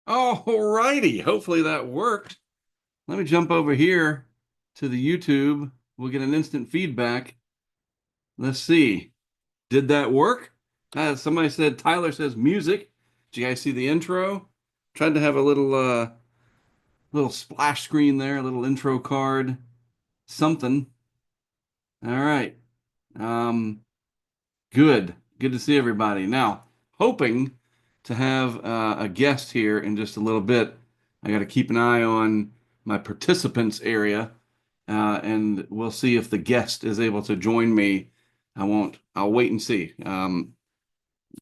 All righty. Hopefully that worked. Let me jump over here to the YouTube. We'll get an instant feedback. Let's see. Did that work? Somebody said Tyler says music. Did you guys see the intro? Tried to have a little splash screen there, a little intro card, something. All right. Um, Good. Good to see everybody. Now, hoping to have a guest here in just a little bit. I got to keep an eye on my participants area, and we'll see if the guest is able to join me. I'll wait and see.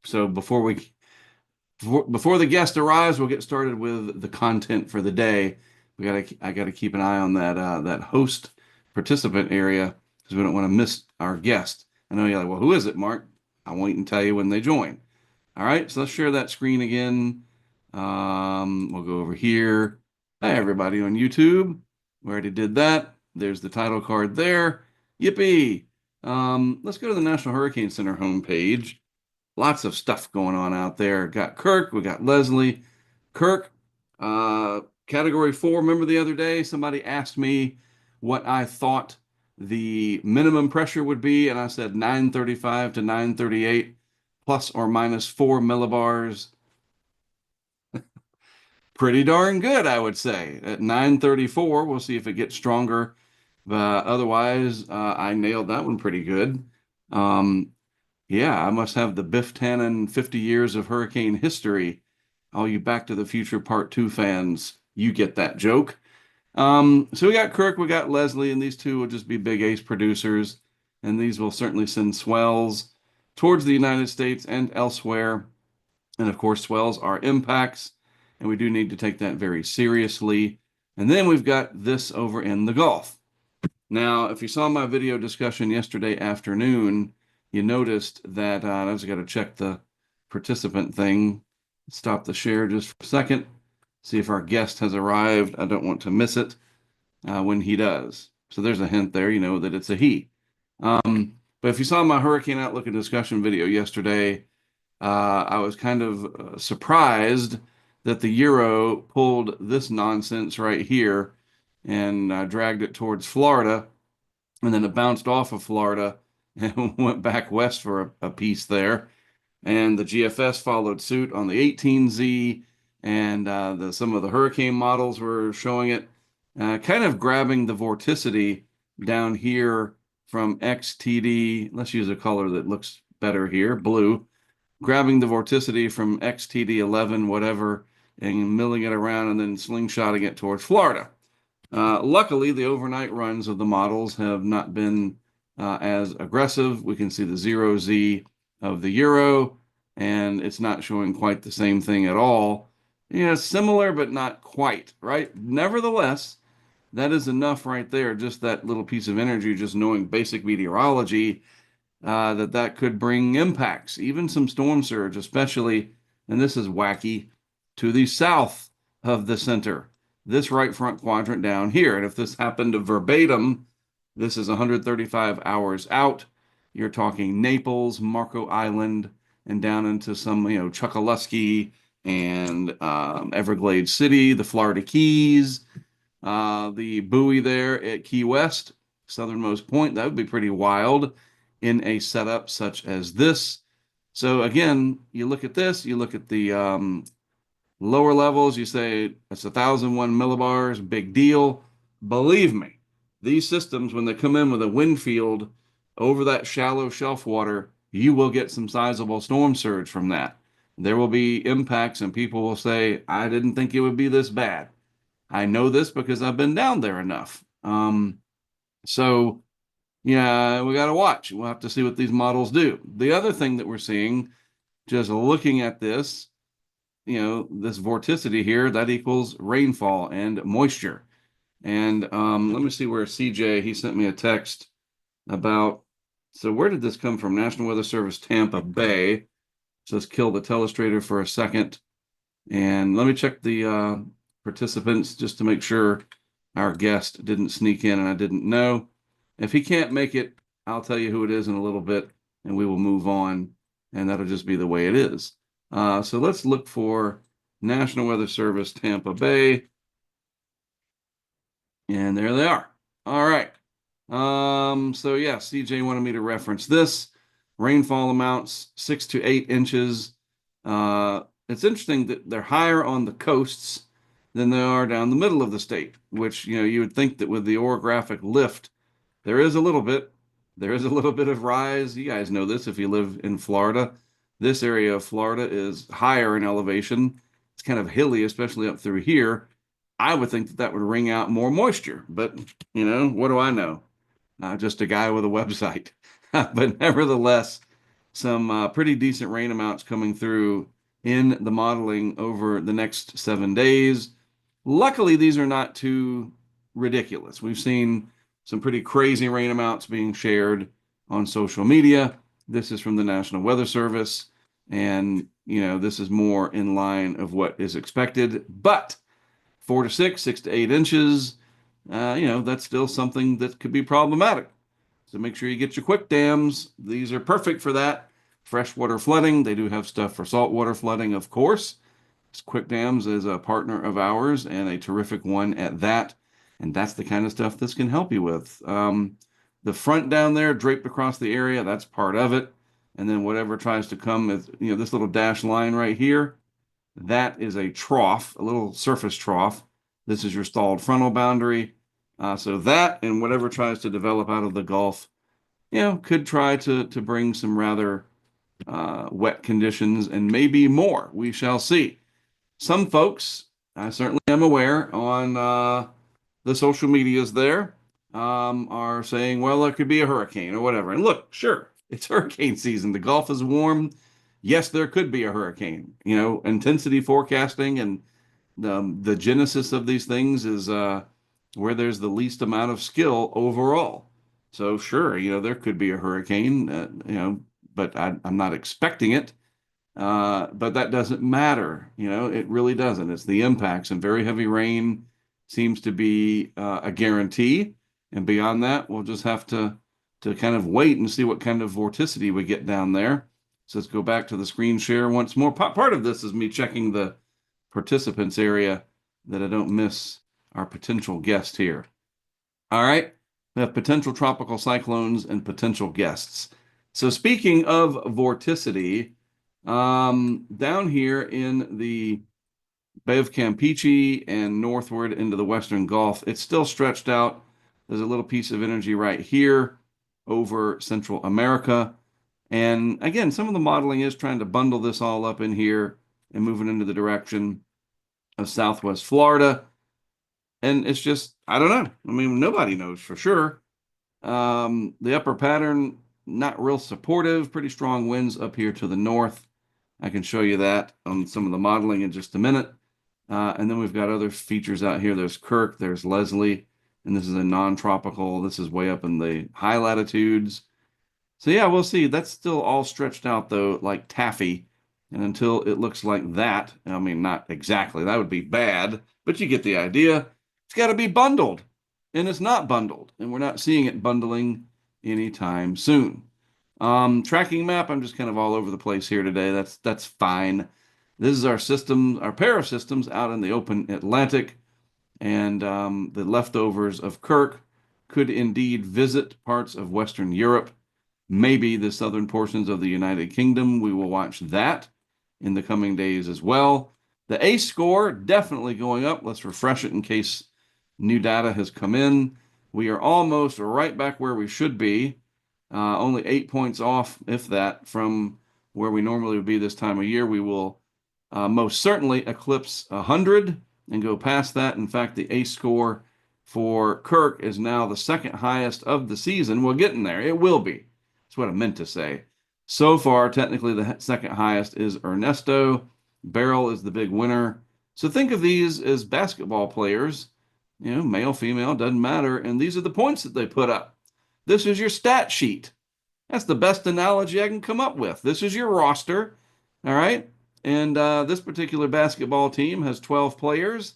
So before the guest arrives, we'll get started with the content for the day. I gotta keep an eye on that host participant area because we don't want to miss our guest. I know you're like, well, who is it, Mark? I'll wait and tell you when they join. All right, so let's share that screen again. We'll go over here. Hi, everybody on YouTube. We already did that. There's the title card there. Yippee! Let's go to the National Hurricane Center homepage. Lots of stuff going on out there. Got Kirk, we got Leslie. Kirk, category 4. Remember the other day, somebody asked me what I thought the minimum pressure would be, and I said 935 to 938 plus or minus 4 millibars. Pretty darn good, I would say. At 934, we'll see if it gets stronger. But otherwise, I nailed that one pretty good. Um, yeah, I must have the Biff Tannen 50 years of hurricane history. All you Back to the Future Part 2 fans, you get that joke. So we got Kirk, we got Leslie, and these two will just be big ace producers. And these will certainly send swells towards the United States and elsewhere. And of course, swells are impacts, and we do need to take that very seriously. And then we've got this over in the Gulf. Now, if you saw my video discussion yesterday afternoon, you noticed that I just got to check the participant thing. Stop the share just for a second. See if our guest has arrived. I don't want to miss it when he does. So there's a hint there, you know, that it's a he. But if you saw my Hurricane Outlook and discussion video yesterday, I was kind of surprised that the Euro pulled this nonsense right here and dragged it towards Florida, and then it bounced off of Florida and went back west for a piece there. And the GFS followed suit on the 18Z, and some of the hurricane models were showing it, kind of grabbing the vorticity down here from XTD. Let's use a color that looks better here, blue. Grabbing the vorticity from XTD11, whatever, and milling it around and then slingshotting it towards Florida. Luckily, the overnight runs of the models have not been as aggressive. We can see the 0Z of the Euro, and it's not showing quite the same thing at all. Yeah, similar, but not quite, right? Nevertheless, that is enough right there, just that little piece of energy, just knowing basic meteorology, that could bring impacts, even some storm surge, especially, and this is wacky, to the south of the center, this right front quadrant down here. And if this happened to verbatim, this is 135 hours out. You're talking Naples, Marco Island, and down into some, Chokoloskee and Everglades City, the Florida Keys, the buoy there at Key West, southernmost point. That would be pretty wild in a setup such as this. So again, you look at this, you look at the lower levels, you say it's 1,001 millibars, big deal. Believe me, these systems, when they come in with a wind field over that shallow shelf water, you will get some sizable storm surge from that. There will be impacts, and people will say, I didn't think it would be this bad. I know this because I've been down there enough. So, yeah, we got to watch. We'll have to see what these models do. The other thing that we're seeing, just looking at this, this vorticity here, that equals rainfall and moisture. And let me see where CJ, he sent me a text about, so where did this come from? National Weather Service, Tampa Bay. So let's kill the telestrator for a second. And let me check the participants just to make sure our guest didn't sneak in and I didn't know. If he can't make it, I'll tell you who it is in a little bit, and we will move on, and that'll just be the way it is. So let's look for National Weather Service, Tampa Bay. And there they are. All right. So yeah, CJ wanted me to reference this. Rainfall amounts 6 to 8 inches. It's interesting that they're higher on the coasts than they are down the middle of the state, which, you would think that with the orographic lift, there is a little bit. There is a little bit of rise. You guys know this if you live in Florida. This area of Florida is higher in elevation. It's kind of hilly, especially up through here. I would think that that would wring out more moisture, but what do I know? Just a guy with a website. But nevertheless, some pretty decent rain amounts coming through in the modeling over the next 7 days. Luckily, these are not too ridiculous. We've seen some pretty crazy rain amounts being shared on social media. This is from the National Weather Service, and this is more in line of what is expected. But 4 to 6, 6 to 8 inches, that's still something that could be problematic. So make sure you get your quick dams. These are perfect for that. Freshwater flooding. They do have stuff for saltwater flooding, of course. Quick Dams is a partner of ours and a terrific one at that. And that's the kind of stuff this can help you with. The front down there, draped across the area, that's part of it. And then whatever tries to come is, this little dash line right here, that is a trough, a little surface trough. This is your stalled frontal boundary. So that and whatever tries to develop out of the Gulf, could try to bring some rather wet conditions and maybe more. We shall see. Some folks, I certainly am aware on the social medias there, are saying, well, it could be a hurricane or whatever. And look, sure, it's hurricane season. The Gulf is warm. Yes, there could be a hurricane. Intensity forecasting and the genesis of these things is where there's the least amount of skill overall. So sure, there could be a hurricane, but I'm not expecting it. But that doesn't matter. It really doesn't. It's the impacts, and very heavy rain seems to be a guarantee. And beyond that, we'll just have to kind of wait and see what kind of vorticity we get down there. So let's go back to the screen share once more. Part of this is me checking the participants area that I don't miss our potential guest here. All right. We have potential tropical cyclones and potential guests. So speaking of vorticity, down here in the Bay of Campeche and northward into the Western Gulf, it's still stretched out. There's a little piece of energy right here over Central America. And again, some of the modeling is trying to bundle this all up in here and moving into the direction of Southwest Florida. And it's just, I don't know. I mean, nobody knows for sure. The upper pattern, not real supportive, pretty strong winds up here to the north. I can show you that on some of the modeling in just a minute. And then we've got other features out here. There's Kirk, there's Leslie, and this is a non-tropical. This is way up in the high latitudes. So yeah, we'll see. That's still all stretched out though, like taffy. And until it looks like that, I mean, not exactly, that would be bad, but you get the idea. It's got to be bundled, and it's not bundled, and we're not seeing it bundling anytime soon. Tracking map, I'm just kind of all over the place here today. That's fine. This is our system, our pair of systems out in the open Atlantic, and the leftovers of Kirk could indeed visit parts of Western Europe, maybe the southern portions of the United Kingdom. We will watch that in the coming days as well. The ACE score definitely going up. Let's refresh it in case new data has come in. We are almost right back where we should be. Only 8 points off, if that, from where we normally would be this time of year. We will most certainly eclipse 100 and go past that. In fact, the ACE score for Kirk is now the second highest of the season. We're getting there. It will be. That's what I meant to say. So far, technically, the second highest is Ernesto. Beryl is the big winner. So think of these as basketball players, male, female, doesn't matter. And these are the points that they put up. This is your stat sheet. That's the best analogy I can come up with. This is your roster, all right? And this particular basketball team has 12 players,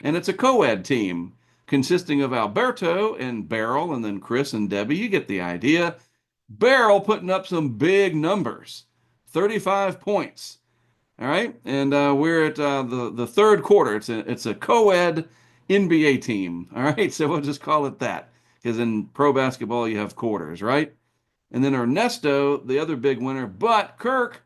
and it's a co-ed team consisting of Alberto and Beryl, and then Chris and Debbie. You get the idea. Beryl putting up some big numbers, 35 points. All right, and we're at the third quarter. It's a co-ed NBA team. All right, so we'll just call it that because in pro basketball you have quarters, right? And then Ernesto, the other big winner, but Kirk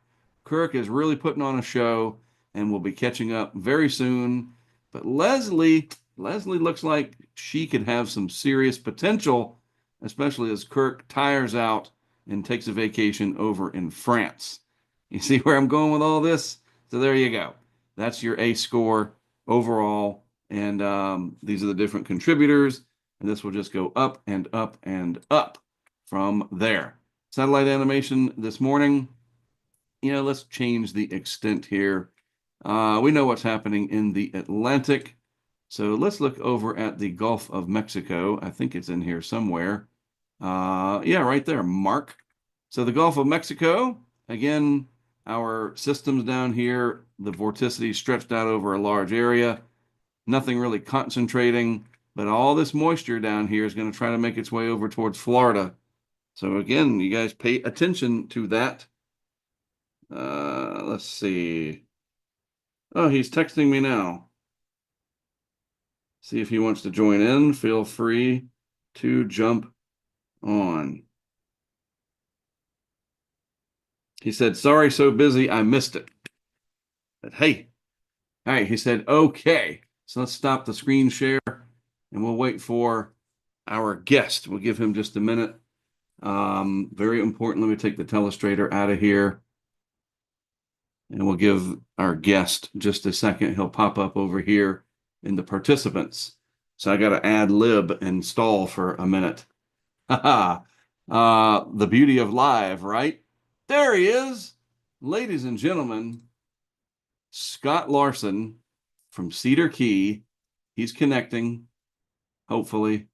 is really putting on a show and will be catching up very soon. But Leslie looks like she could have some serious potential, especially as Kirk tires out and takes a vacation over in France. You see where I'm going with all this? So there you go. That's your A score overall. And these are the different contributors. And this will just go up and up and up from there. Satellite animation this morning. Let's change the extent here. We know what's happening in the Atlantic. So let's look over at the Gulf of Mexico. I think it's in here somewhere. Yeah, right there, Mark. So the Gulf of Mexico, again, our systems down here, the vorticity stretched out over a large area, nothing really concentrating, but all this moisture down here is going to try to make its way over towards Florida. So again, you guys pay attention to that. Let's see. Oh, he's texting me now. See if he wants to join in. Feel free to jump on. He said, sorry, so busy, I missed it. But hey, all right, he said, okay. So let's stop the screen share and we'll wait for our guest. We'll give him just a minute. Very important. Let me take the telestrator out of here. And we'll give our guest just a second. He'll pop up over here in the participants. So I got to add lib and stall for a minute. The beauty of live, right? There he is. Ladies and gentlemen, Scott Larson from Cedar Key. He's connecting, hopefully.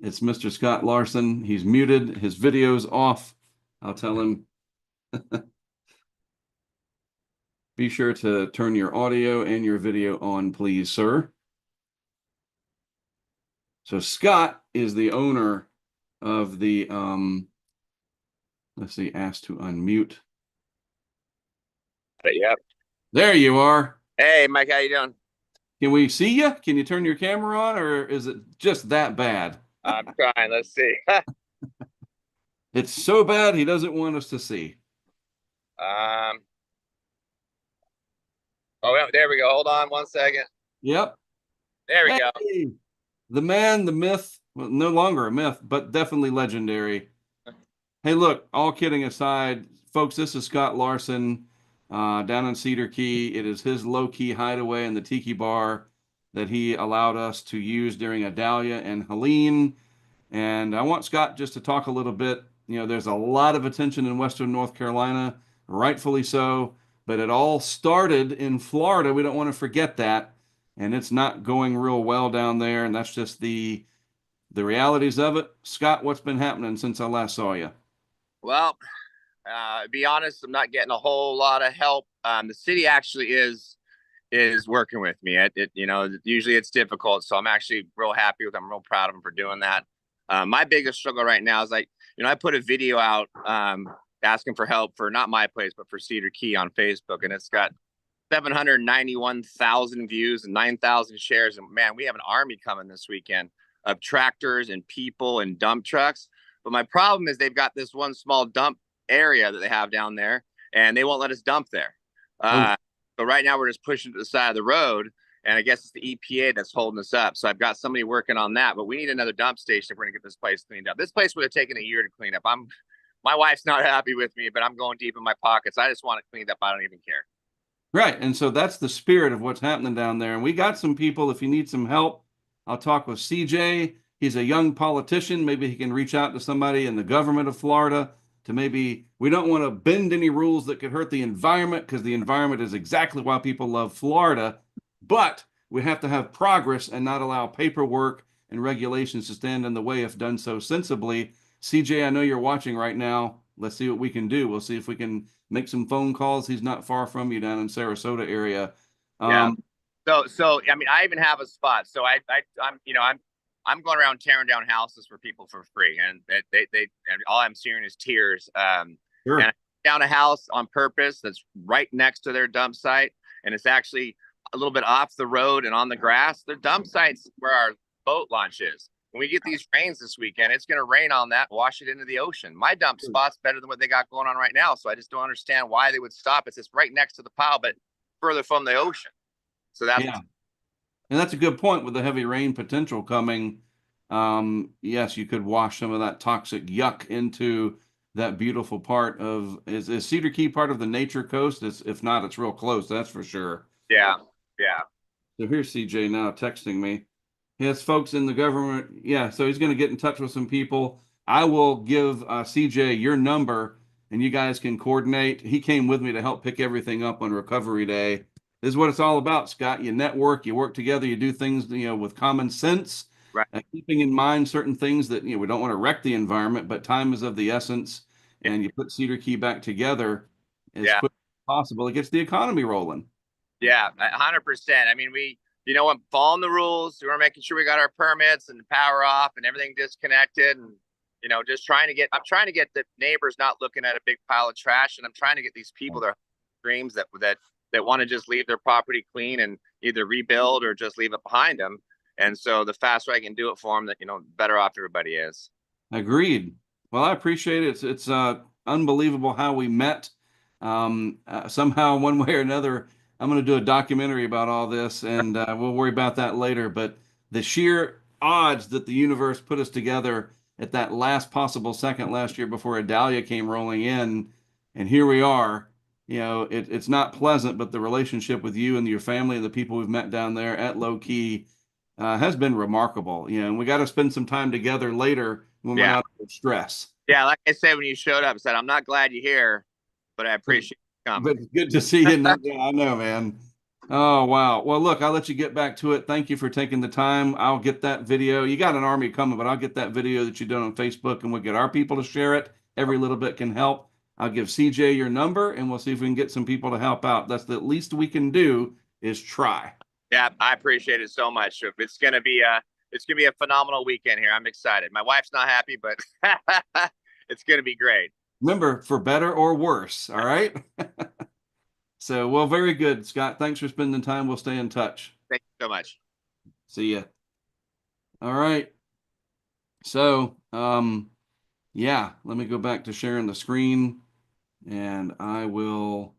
It's Mr. Scott Larson. He's muted. His video's off. I'll tell him. Be sure to turn your audio and your video on, please, sir. So Scott is the owner of the, let's see, asked to unmute. Yep. There you are. Hey, Mike, how you doing? Can we see you? Can you turn your camera on, or is it just that bad? I'm trying. Let's see. It's so bad he doesn't want us to see. Oh, there we go. Hold on 1 second. Yep. There we Hey, go. the man, the myth, well, no longer a myth, but definitely legendary. Hey, look, all kidding aside, folks, this is Scott Larson down in Cedar Key. It is his low-key hideaway in the Tiki Bar that he allowed us to use during Adalia and Helene. And I want Scott just to talk a little bit. There's a lot of attention in Western North Carolina, rightfully so, but it all started in Florida. We don't want to forget that. And it's not going real well down there. And that's just the realities of it. Scott, what's been happening since I last saw you? Well, be honest, I'm not getting a whole lot of help. The city actually is working with me. Usually it's difficult, so I'm actually real happy with them. I'm real proud of them for doing that. My biggest struggle right now is I put a video out asking for help for not my place, but for Cedar Key on Facebook, and it's got 791,000 views and 9,000 shares. And man, we have an army coming this weekend of tractors and people and dump trucks. But my problem is they've got this one small dump area that they have down there, and they won't let us dump there. But right now we're just pushing to the side of the road, and I guess it's the EPA that's holding us up. So I've got somebody working on that, but we need another dump station if we're gonna get this place cleaned up. This place would have taken a year to clean up. My wife's not happy with me, but I'm going deep in my pockets. I just want it cleaned up. I don't even care. Right. And so that's the spirit of what's happening down there. And we got some people, if you need some help, I'll talk with CJ. He's a young politician. Maybe he can reach out to somebody in the government of Florida to maybe, we don't want to bend any rules that could hurt the environment because the environment is exactly why people love Florida. But we have to have progress and not allow paperwork and regulations to stand in the way if done so sensibly. CJ, I know you're watching right now. Let's see what we can do. We'll see if we can make some phone calls. He's not far from you down in Sarasota area. Yeah. So I mean, I even have a spot. So I'm going around tearing down houses for people for free, and they and all I'm seeing is tears. Sure. And down a house on purpose that's right next to their dump site, and it's actually a little bit off the road and on the grass. Their dump sites where our boat launch is. When we get these rains this weekend, it's going to rain on that, wash it into the ocean. My dump spot's better than what they got going on right now, so I just don't understand why they would stop. It's just right next to the pile, but further from the ocean. So that's Yeah. And that's a good point with the heavy rain potential coming. Yes, you could wash some of that toxic yuck into that beautiful part of is Cedar Key part of the nature coast? It's, if not, it's real close, that's for sure. yeah, yeah, So here's CJ now texting me. He has folks in the government. Yeah, so he's going to get in touch with some people. I will give CJ your number and you guys can coordinate. He came with me to help pick everything up on recovery day. This is what it's all about, Scott. You network, you work together, you do things, with common sense, right, keeping in mind certain things that, we don't want to wreck the environment, but time is of the essence. yeah, And you put Cedar Key back together as yeah. quick as possible. It gets the economy rolling. Yeah, 100%. I mean, I'm following the rules. We're making sure we got our permits and the power off and everything disconnected, and I'm trying to get the neighbors not looking at a big pile of trash, and I'm trying to get these people their dreams that want to just leave their property clean and either rebuild or just leave it behind them. And so the faster I can do it for them, the better off everybody is. Agreed. Well, I appreciate it. It's unbelievable how we met. Somehow, one way or another, I'm going to do a documentary about all this, and we'll worry about that later. But the sheer odds that the universe put us together at that last possible second last year before Adalia came rolling in, and here we are. It's not pleasant, but the relationship with you and your family and the people we've met down there at Low Key has been remarkable. And we got to spend some time together later when we're Yeah, not under stress. yeah. Like I said when you showed up, I said I'm not glad you're here, but I But, appreciate you but coming. it's good to see you. Yeah, I know, man. Oh, wow. Well, look, I'll let you get back to it. Thank you for taking the time. I'll get that video. You got an army coming, but I'll get that video that you done on Facebook and we'll get our people to share it. Every little bit can help. I'll give CJ your number and we'll see if we can get some people to help out. That's the least we can do is try. Yeah, I appreciate it so much. It's gonna be a phenomenal weekend here. I'm excited. My wife's not happy, but it's gonna be great. Remember, for better or worse. All right. So, well, very good, Scott. Thanks for spending time. We'll stay in touch. Thank you so much. See ya. All right. So, yeah, let me go back to sharing the screen and I will.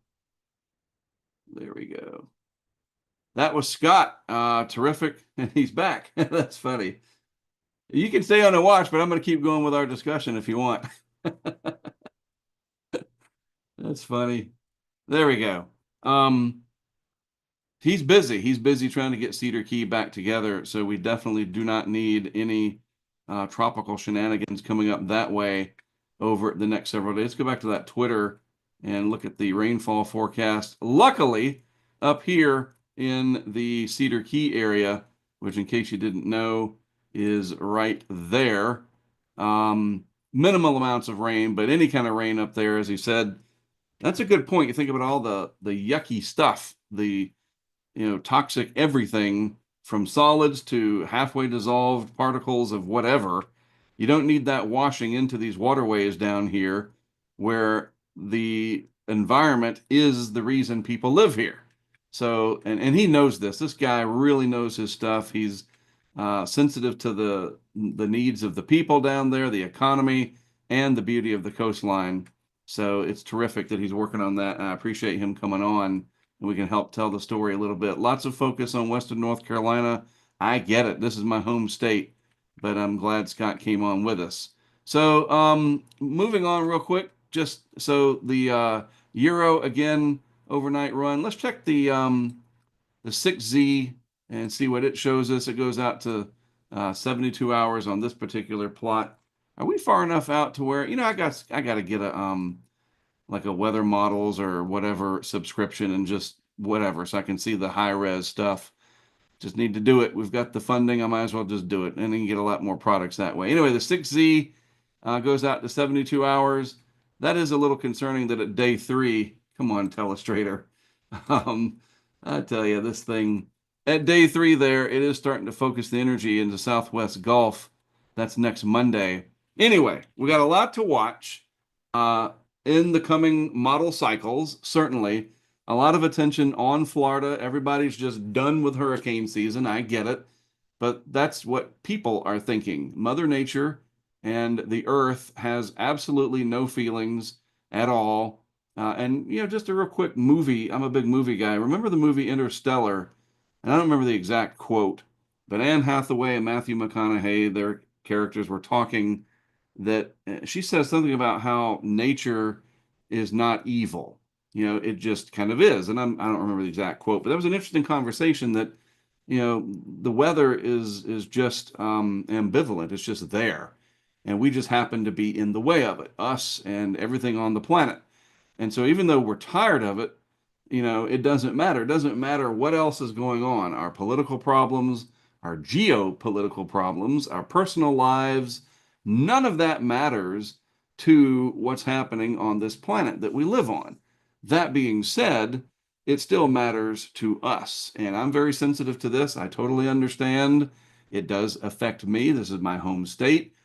There we go. That was Scott. Terrific. And he's back. That's funny. You can stay on and watch, but I'm going to keep going with our discussion if you want. That's funny. There we go. He's busy. He's busy trying to get Cedar Key back together. So we definitely do not need any tropical shenanigans coming up that way over the next several days. Let's go back to that Twitter and look at the rainfall forecast. Luckily, up here in the Cedar Key area, which in case you didn't know, is right there. Minimal amounts of rain, but any kind of rain up there, as he said, that's a good point. You think about all the yucky stuff, the toxic everything from solids to halfway dissolved particles of whatever. You don't need that washing into these waterways down here where the environment is the reason people live here. So, and he knows this. This guy really knows his stuff. He's sensitive to the needs of the people down there, the economy, and the beauty of the coastline. So it's terrific that he's working on that. And I appreciate him coming on and we can help tell the story a little bit. Lots of focus on Western North Carolina. I get it. This is my home state, but I'm glad Scott came on with us. So, moving on real quick, just so the Euro again overnight run. Let's check the 6Z and see what it shows us. It goes out to 72 hours on this particular plot. Are we far enough out to where I got to get a like a weather models or whatever subscription and just whatever so I can see the high res stuff. Just need to do it. We've got the funding. I might as well just do it and then get a lot more products that way. Anyway, the 6Z goes out to 72 hours. That is a little concerning that at day 3, come on, Telestrator. Um, I tell you, this thing at day 3 there, it is starting to focus the energy into Southwest Gulf. That's next Monday. Anyway, we got a lot to watch. in the coming model cycles, certainly a lot of attention on Florida. Everybody's just done with hurricane season. I get it. But that's what people are thinking. Mother Nature and the earth has absolutely no feelings at all. And, just a real quick movie. I'm a big movie guy. Remember the movie Interstellar? And I don't remember the exact quote, but Anne Hathaway and Matthew McConaughey, their characters were talking that she says something about how nature is not evil. It just kind of is. And I don't remember the exact quote, but that was an interesting conversation that the weather is just ambivalent. It's just there. And we just happen to be in the way of it, us and everything on the planet. And so even though we're tired of it, it doesn't matter. It doesn't matter what else is going on. Our political problems, our geopolitical problems, our personal lives, none of that matters to what's happening on this planet that we live on. That being said, it still matters to us. And I'm very sensitive to this. I totally understand. It does affect me. This is my home state.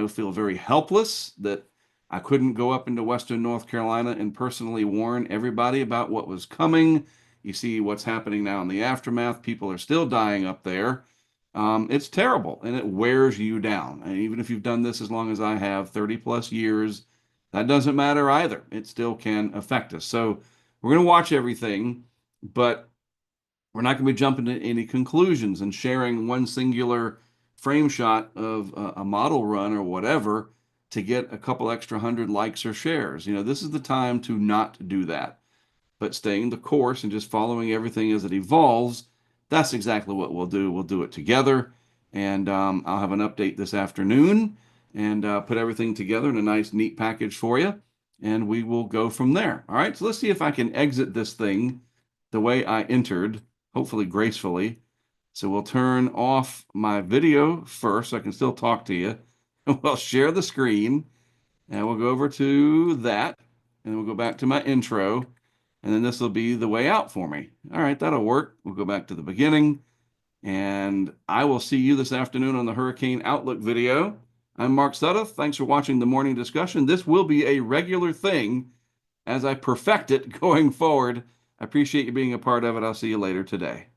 Feel very helpless that I couldn't go up into Western North Carolina and personally warn everybody about what was coming. You see what's happening now in the aftermath. People are still dying up there. It's terrible and it wears you down. And even if you've done this as long as I have, 30 plus years, that doesn't matter either. It still can affect us. So we're going to watch everything, but we're not going to be jumping to any conclusions and sharing one singular frame shot of a model run or whatever to get a couple extra hundred likes or shares. This is the time to not do that, but staying the course and just following everything as it evolves. That's exactly what we'll do. We'll do it together. And I'll have an update this afternoon and put everything together in a nice, neat package for you. And we will go from there. All right. So let's see if I can exit this thing the way I entered, hopefully gracefully. So we'll turn off my video first so I can still talk to you. We'll share the screen and we'll go over to that and we'll go back to my intro. And then this will be the way out for me. All right, that'll work. We'll go back to the beginning. And I will see you this afternoon on the Hurricane Outlook video. I'm Mark Sudduth. Thanks for watching the morning discussion. This will be a regular thing as I perfect it going forward. I appreciate you being a part of it. I'll see you later today.